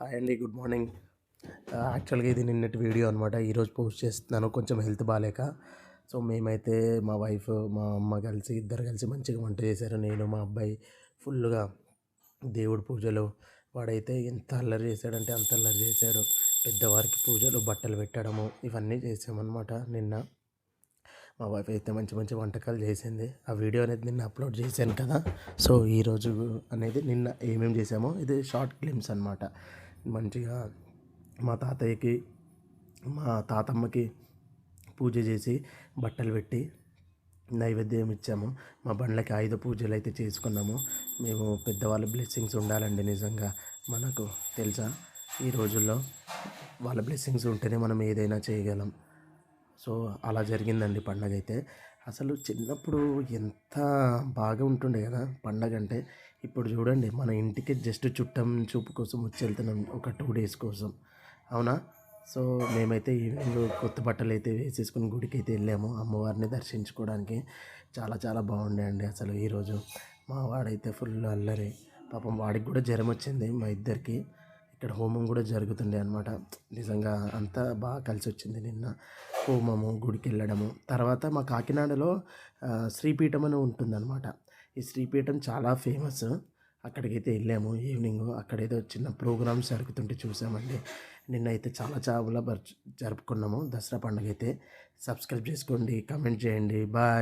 Hi అండి, good morning. యాక్చువల్గా ఇది నిన్నటి వీడియో అనమాట. ఈరోజు పోస్ట్ చేస్తున్నాను, కొంచెం హెల్త్ బాగాలేక. సో మేమైతే మా వైఫ్, మా అమ్మ కలిసి ఇద్దరు కలిసి మంచిగా వంట చేశారు. నేను మా అబ్బాయి ఫుల్గా దేవుడి పూజలు. వాడైతే ఎంత అల్లరి చేశాడంటే అంత అల్లరి చేశాడు. పెద్దవారికి పూజలు, బట్టలు పెట్టడము ఇవన్నీ చేసామన్నమాట నిన్న. మా వైఫ్ అయితే మంచి మంచి వంటకాలు చేసింది. ఆ వీడియో అనేది నిన్న అప్లోడ్ చేశాను కదా. సో ఈరోజు అనేది నిన్న ఏమేమి చేసామో ఇది షార్ట్ క్లిప్స్ అనమాట. మంచిగా మా తాతయ్యకి, మా తాతమ్మకి పూజ చేసి బట్టలు పెట్టి నైవేద్యం ఇచ్చాము. మా బండ్లకి ఆయుధ పూజలు అయితే చేసుకున్నాము. మేము పెద్దవాళ్ళ బ్లెస్సింగ్స్ ఉండాలండి. నిజంగా మనకు తెలుసా, ఈ రోజుల్లో వాళ్ళ బ్లెస్సింగ్స్ ఉంటేనే మనం ఏదైనా చేయగలం. సో అలా జరిగిందండి పండగ అయితే. అసలు చిన్నప్పుడు ఎంత బాగా ఉంటుండే కదా పండగ అంటే. ఇప్పుడు చూడండి, మన ఇంటికి జస్ట్ చుట్టం చూపు కోసం వచ్చి వెళ్తున్నాం ఒక 2 డేస్ కోసం, అవునా? సో మేమైతే ఈవినింగ్ కొత్త బట్టలు అయితే వేసేసుకుని గుడికి అయితే వెళ్ళాము అమ్మవారిని దర్శించుకోవడానికి. చాలా చాలా బాగుండే అండి అసలు. ఈరోజు మా వాడైతే ఫుల్ అల్లరి. పాపం వాడికి కూడా జ్వరం వచ్చింది మా ఇద్దరికి. ఇక్కడ హోమం కూడా జరుగుతుండే అనమాట. నిజంగా అంతా బాగా కలిసి వచ్చింది నిన్న. హోమము, గుడికి వెళ్ళడము. తర్వాత మా కాకినాడలో శ్రీపీఠం అని ఉంటుందన్నమాట. ఈ శ్రీపీఠం చాలా ఫేమస్. అక్కడికైతే వెళ్ళాము ఈవినింగ్. అక్కడ ఏదో చిన్న ప్రోగ్రామ్స్ జరుగుతుంటే చూసామండి. నిన్నైతే చాలా చాలా జరుపుకున్నాము దసరా పండుగ అయితే. సబ్స్క్రైబ్ చేసుకోండి, కామెంట్ చేయండి. బాయ్.